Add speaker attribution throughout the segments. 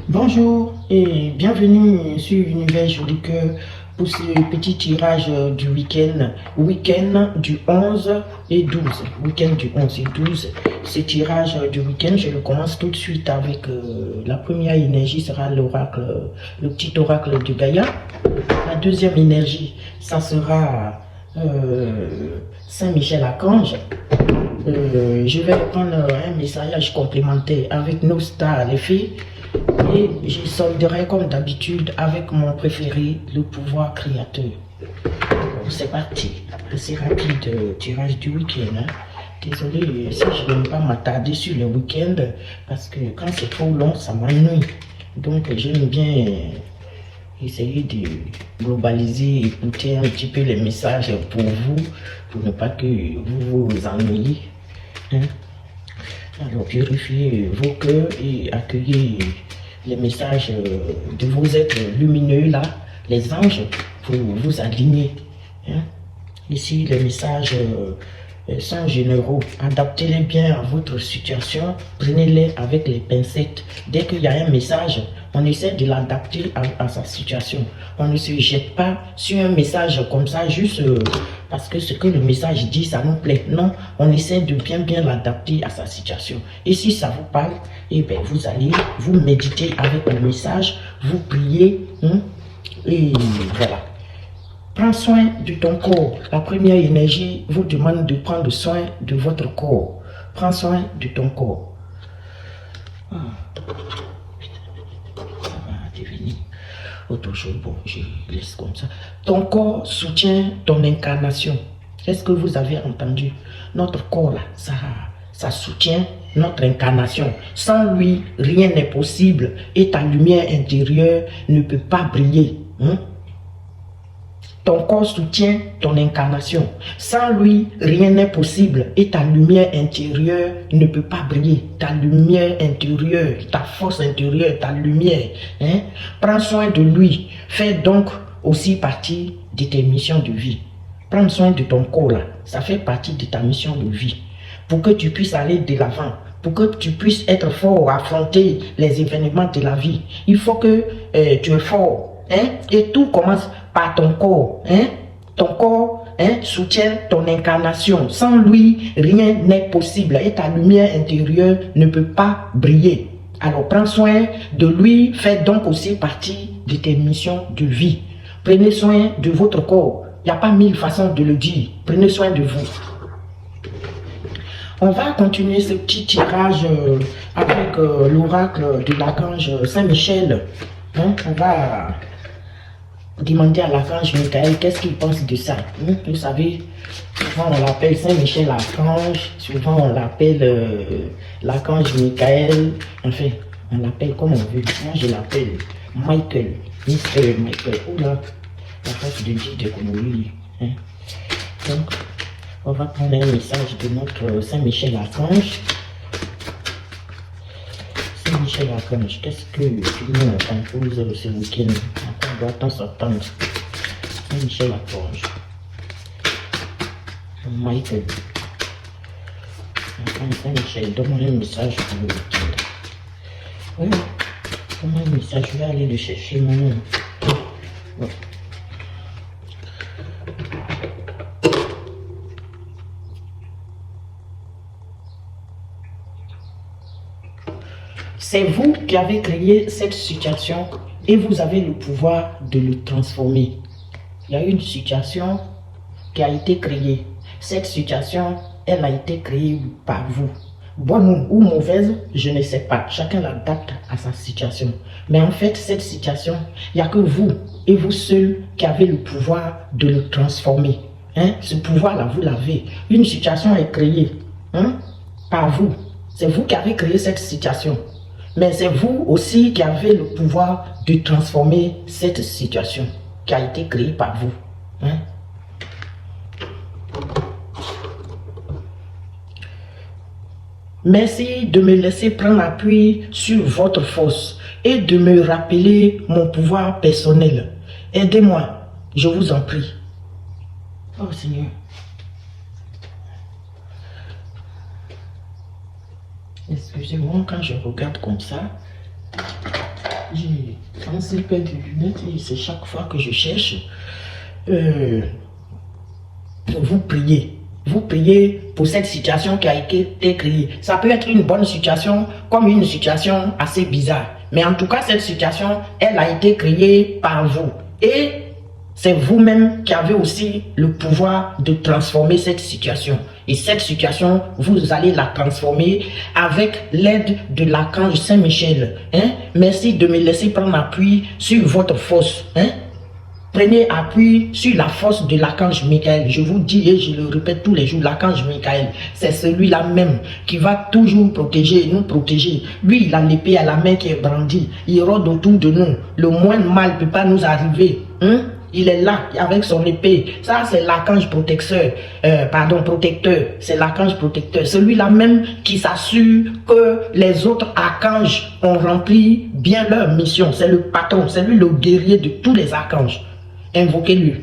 Speaker 1: Bonjour et bienvenue sur Univers Joli Cœur pour ce petit tirage du week-end du 11 et 12. Week-end du 11 et 12. Ce tirage du week-end, je le commence tout de suite avec la première énergie sera l'oracle, le petit oracle du Gaïa. La deuxième énergie, ça sera Saint-Michel-Archange. Je vais prendre un message complémentaire avec nos stars, les filles. Et je solderai comme d'habitude avec mon préféré, le pouvoir créateur. C'est parti. C'est rapide, tirage du week-end. Hein. Désolé si je ne vais pas m'attarder sur le week-end parce que quand c'est trop long, ça m'ennuie. Donc j'aime bien essayer de globaliser, écouter un petit peu les messages pour vous, pour ne pas que vous vous ennuyiez. Hein. Alors purifiez vos cœurs et accueillez les messages de vos êtres lumineux là, les anges, pour vous aligner. Hein. Ici, les messages sont généraux. Adaptez-les bien à votre situation. Prenez-les avec les pincettes. Dès qu'il y a un message, on essaie de l'adapter à sa situation. On ne se jette pas sur un message comme ça, juste parce que ce que le message dit, ça nous plaît. Non, on essaie de bien l'adapter à sa situation. Et si ça vous parle, eh bien, vous allez vous méditer avec le message, vous priez, hein, et voilà. Prends soin de ton corps. La première énergie vous demande de prendre soin de votre corps. Prends soin de ton corps. Ça va devenir autre chose. Bon, je laisse comme ça. Ton corps soutient ton incarnation. Est-ce que vous avez entendu? Notre corps, là, ça soutient notre incarnation. Sans lui, rien n'est possible et ta lumière intérieure ne peut pas briller. Hein? Ton corps soutient ton incarnation. Sans lui, rien n'est possible et ta lumière intérieure ne peut pas briller. Ta lumière intérieure, ta force intérieure, ta lumière. Hein? Prends soin de lui. Fais donc aussi partie de tes missions de vie. Prends soin de ton corps là. Ça fait partie de ta mission de vie. Pour que tu puisses aller de l'avant. Pour que tu puisses être fort, affronter les événements de la vie. Il faut que tu es fort. Hein? Et tout commence par ton corps. Hein? Ton corps soutient ton incarnation. Sans lui, rien n'est possible et ta lumière intérieure ne peut pas briller. Alors prends soin de lui, fais donc aussi partie de tes missions de vie. Prenez soin de votre corps. Il n'y a pas mille façons de le dire. Prenez soin de vous. On va continuer ce petit tirage avec l'oracle de l'archange Saint-Michel. Hein? On va demander à l'archange Michael qu'est-ce qu'il pense de ça. Hein? Vous savez, souvent on l'appelle Saint-Michel l'archange, souvent on l'appelle l'archange Michael, enfin, on l'appelle comme on veut. Moi je l'appelle Michael, Mr. Michael. Oula, la face de Dieu de Konouli. Hein? Donc, on va prendre un message de notre Saint-Michel archange. Saint-Michel Archange, qu'est-ce que tu nous composes ce week-end? À quoi doit-on s'attendre? Saint-Michel Archange. Michael. Saint-Michel, donne-moi un message pour le week-end. Oui, donne-moi un message, je vais aller le chercher moi. Ouais. C'est vous qui avez créé cette situation et vous avez le pouvoir de le transformer. Il y a une situation qui a été créée. Cette situation, elle a été créée par vous. Bonne ou mauvaise, je ne sais pas. Chacun l'adapte à sa situation. Mais en fait, cette situation, il n'y a que vous et vous seul qui avez le pouvoir de le transformer. Hein? Ce pouvoir-là, vous l'avez. Une situation est créée par vous. C'est vous qui avez créé cette situation. Mais c'est vous aussi qui avez le pouvoir de transformer cette situation qui a été créée par vous. Hein? Merci de me laisser prendre appui sur votre force et de me rappeler mon pouvoir personnel. Aidez-moi, je vous en prie. Oh Seigneur. Excusez-moi quand je regarde comme ça. J'ai pensé perdre des lunettes et c'est chaque fois que je cherche. Vous priez. Vous priez pour cette situation qui a été créée. Ça peut être une bonne situation comme une situation assez bizarre. Mais en tout cas, cette situation, elle a été créée par vous. Et c'est vous-même qui avez aussi le pouvoir de transformer cette situation. Et cette situation, vous allez la transformer avec l'aide de l'archange Saint-Michel. Hein? Merci de me laisser prendre appui sur votre force. Hein? Prenez appui sur la force de l'archange Michael. Je vous dis et je le répète tous les jours, l'archange Michael, c'est celui-là même qui va toujours protéger, nous protéger. Lui, il a l'épée à la main qui est brandie. Il rôde autour de nous. Le moindre mal ne peut pas nous arriver. Hein? Il est là avec son épée. Ça, c'est l'archange protecteur. Protecteur. C'est l'archange protecteur. Celui-là même qui s'assure que les autres archanges ont rempli bien leur mission. C'est le patron. C'est lui le guerrier de tous les archanges. Invoquez-lui.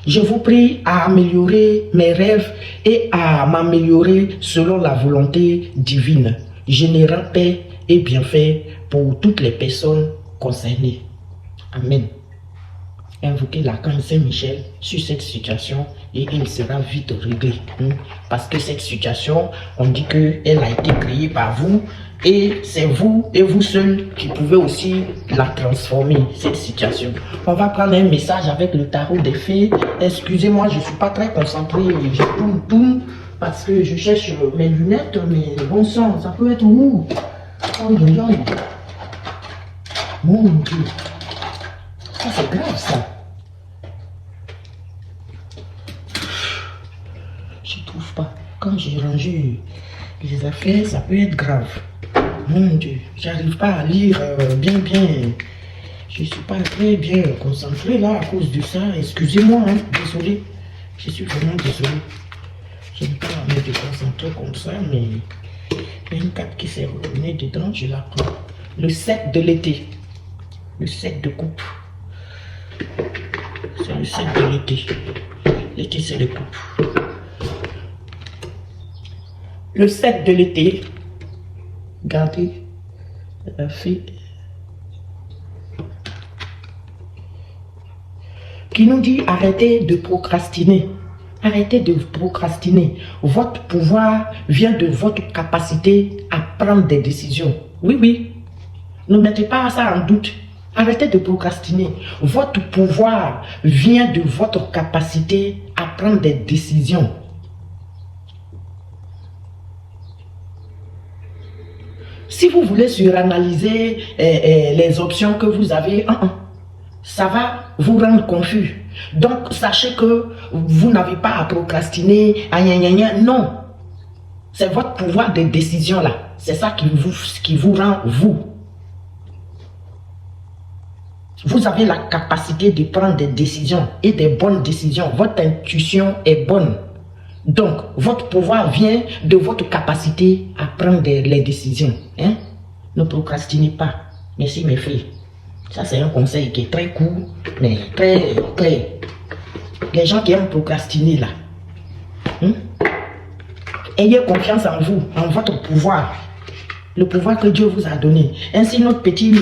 Speaker 1: Je vous prie à améliorer mes rêves et à m'améliorer selon la volonté divine, générant paix et bienfait pour toutes les personnes concernées. Amen. Invoquez l'archange Saint-Michel sur cette situation et il sera vite réglé. Parce que cette situation, on dit qu'elle a été créée par vous et c'est vous et vous seul qui pouvez aussi la transformer, cette situation. On va prendre un message avec le tarot des fées. Excusez-moi, je ne suis pas très concentré, je tourne parce que je cherche mes lunettes, mais bon sang, ça peut être où? Oh, mon Dieu. Ça, c'est grave, ça. Je trouve pas. Quand j'ai rangé les affaires, ça peut être grave. Mon Dieu, j'arrive pas à lire bien. Je suis pas très bien concentré là à cause de ça. Excusez-moi, hein. Désolé. Je suis vraiment désolé. Je n'ai pas à me déconcentrer comme ça, mais il y a une carte qui s'est revenue dedans, je la prends. Le 7 de l'été. Le 7 de coupe. C'est le 7 de l'été. L'été, c'est le coupe. Le 7 de l'été. Regardez. La fille. Qui nous dit arrêtez de procrastiner. Arrêtez de procrastiner. Votre pouvoir vient de votre capacité à prendre des décisions. Oui. Ne mettez pas ça en doute. Arrêtez de procrastiner. Votre pouvoir vient de votre capacité à prendre des décisions. Si vous voulez suranalyser les options que vous avez, ça va vous rendre confus. Donc, sachez que vous n'avez pas à procrastiner, non. C'est votre pouvoir de décision là. C'est ça qui vous rend vous. Vous avez la capacité de prendre des décisions et des bonnes décisions. Votre intuition est bonne. Donc, votre pouvoir vient de votre capacité à prendre les décisions. Hein? Ne procrastinez pas. Merci mes filles. Ça, c'est un conseil qui est très court, mais très clair. Les gens qui aiment procrastiner là, ayez confiance en vous, en votre pouvoir. Le pouvoir que Dieu vous a donné. Ainsi, notre petit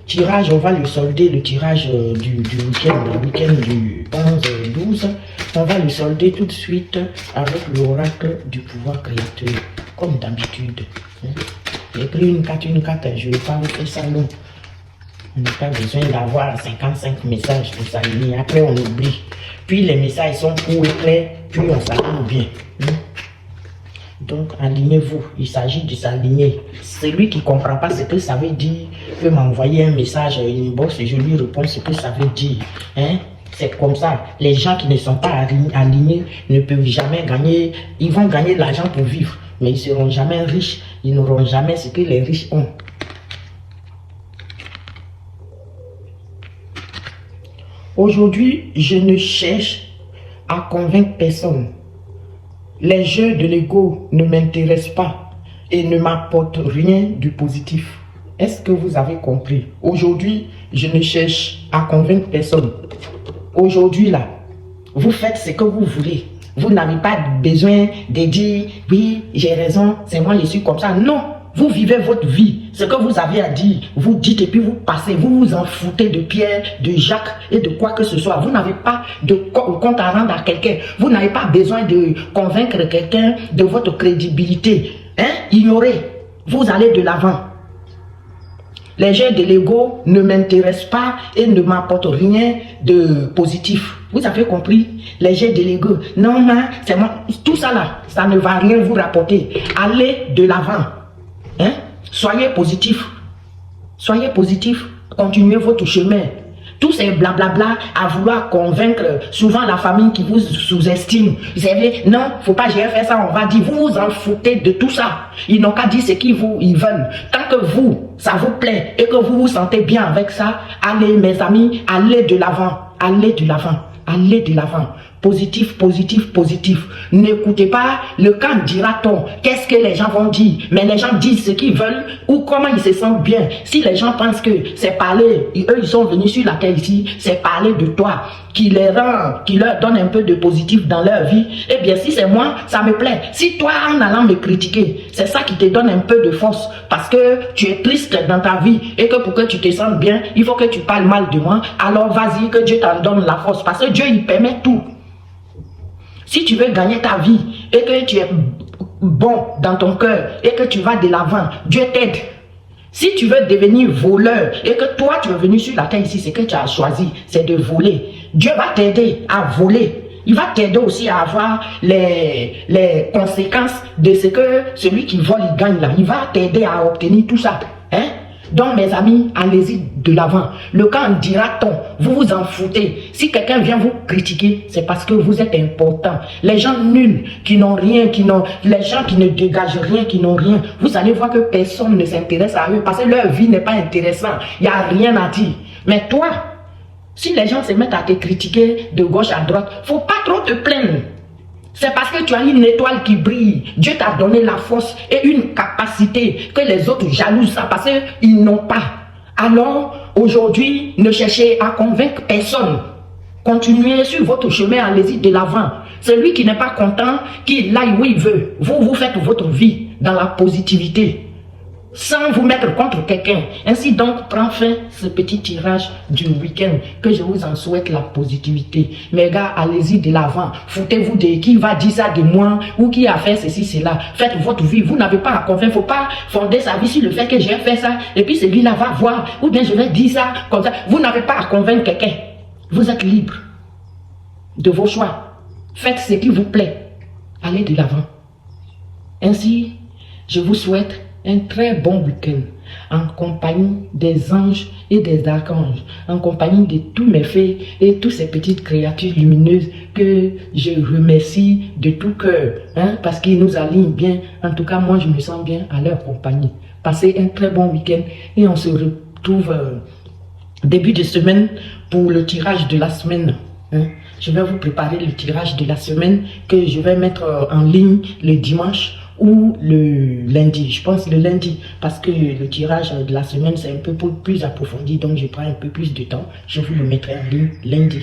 Speaker 1: tirage, on va le solder, le tirage du week-end, le week-end du 11-12. On va le solder tout de suite avec l'oracle du pouvoir créateur, comme d'habitude. J'ai pris une carte, je ne vais pas vous faire ça long. On n'a pas besoin d'avoir 55 messages pour s'aligner. Après, on oublie. Puis les messages sont courts et clairs, puis on s'aligne bien. Donc, alignez-vous. Il s'agit de s'aligner. Celui qui ne comprend pas ce que ça veut dire peut m'envoyer un message inbox et je lui réponds ce que ça veut dire. Hein? C'est comme ça. Les gens qui ne sont pas alignés ne peuvent jamais gagner. Ils vont gagner de l'argent pour vivre, mais ils ne seront jamais riches. Ils n'auront jamais ce que les riches ont. Aujourd'hui, je ne cherche à convaincre personne. Les jeux de l'ego ne m'intéressent pas et ne m'apportent rien du positif. Est-ce que vous avez compris? Aujourd'hui, je ne cherche à convaincre personne. Aujourd'hui, là, vous faites ce que vous voulez. Vous n'avez pas besoin de dire, oui, j'ai raison, c'est moi, je suis comme ça. Non, vous vivez votre vie. Ce que vous avez à dire, vous dites et puis vous passez. Vous vous en foutez de Pierre, de Jacques et de quoi que ce soit. Vous n'avez pas de compte à rendre à quelqu'un. Vous n'avez pas besoin de convaincre quelqu'un de votre crédibilité. Hein? Ignorez. Vous allez de l'avant. Les jeux de l'ego ne m'intéressent pas et ne m'apportent rien de positif. Vous avez compris? Les jeux de l'ego. Non, mais c'est moi. Tout ça là, ça ne va rien vous rapporter. Allez de l'avant. Hein? Soyez positif. Soyez positif. Continuez votre chemin. Tous ces blablabla à vouloir convaincre souvent la famille qui vous sous-estime. Vous savez, non, faut pas gérer faire ça, on va dire, vous vous en foutez de tout ça. Ils n'ont qu'à dire ce qu'ils veulent. Tant que vous, ça vous plaît et que vous vous sentez bien avec ça, allez mes amis, allez de l'avant, allez de l'avant, allez de l'avant. Positif, positif, positif. N'écoutez pas le quand dira-t-on. Qu'est-ce que les gens vont dire? Mais les gens disent ce qu'ils veulent ou comment ils se sentent bien. Si les gens pensent que c'est parler, eux ils sont venus sur la terre ici, c'est parler de toi, qui les rend, qui leur donne un peu de positif dans leur vie. Eh bien si c'est moi, ça me plaît. Si toi en allant me critiquer, c'est ça qui te donne un peu de force parce que tu es triste dans ta vie et que pour que tu te sentes bien, il faut que tu parles mal de moi. Alors vas-y que Dieu t'en donne la force parce que Dieu il permet tout. Si tu veux gagner ta vie et que tu es bon dans ton cœur et que tu vas de l'avant, Dieu t'aide. Si tu veux devenir voleur et que toi tu es venu sur la terre ici, c'est que tu as choisi, c'est de voler. Dieu va t'aider à voler. Il va t'aider aussi à avoir les conséquences de ce que celui qui vole, il gagne là. Il va t'aider à obtenir tout ça. Hein? Donc mes amis, allez-y de l'avant. Le quand dira-t-on, vous vous en foutez. Si quelqu'un vient vous critiquer, c'est parce que vous êtes important. Les gens nuls, qui n'ont rien, les gens qui ne dégagent rien, qui n'ont rien, vous allez voir que personne ne s'intéresse à eux parce que leur vie n'est pas intéressante. Il n'y a rien à dire. Mais toi, si les gens se mettent à te critiquer de gauche à droite, faut pas trop te plaindre. C'est parce que tu as une étoile qui brille. Dieu t'a donné la force et une capacité que les autres jalousent ça parce qu'ils n'ont pas. Alors, aujourd'hui, ne cherchez à convaincre personne. Continuez sur votre chemin, allez-y de l'avant. Celui qui n'est pas content, qu'il aille où il veut. Vous faites votre vie dans la positivité. Sans vous mettre contre quelqu'un. Ainsi donc prend fin ce petit tirage du week-end. Que je vous en souhaite la positivité. Mes gars, allez-y de l'avant. Foutez-vous de qui va dire ça de moi ou qui a fait ceci, cela. Faites votre vie. Vous n'avez pas à convaincre. Il ne faut pas fonder sa vie sur le fait que j'ai fait ça. Et puis celui-là va voir. Ou bien je vais dire ça comme ça. Vous n'avez pas à convaincre quelqu'un. Vous êtes libre de vos choix. Faites ce qui vous plaît. Allez de l'avant. Ainsi, je vous souhaite un très bon week-end en compagnie des anges et des archanges, en compagnie de tous mes fées et toutes ces petites créatures lumineuses que je remercie de tout cœur, hein, parce qu'ils nous alignent bien. En tout cas, moi, je me sens bien à leur compagnie. Passez un très bon week-end et on se retrouve début de semaine pour le tirage de la semaine. Hein. Je vais vous préparer le tirage de la semaine que je vais mettre en ligne le dimanche ou le lundi, je pense le lundi, parce que le tirage de la semaine c'est un peu plus approfondi, donc je prends un peu plus de temps, je vous le mettrai en ligne lundi.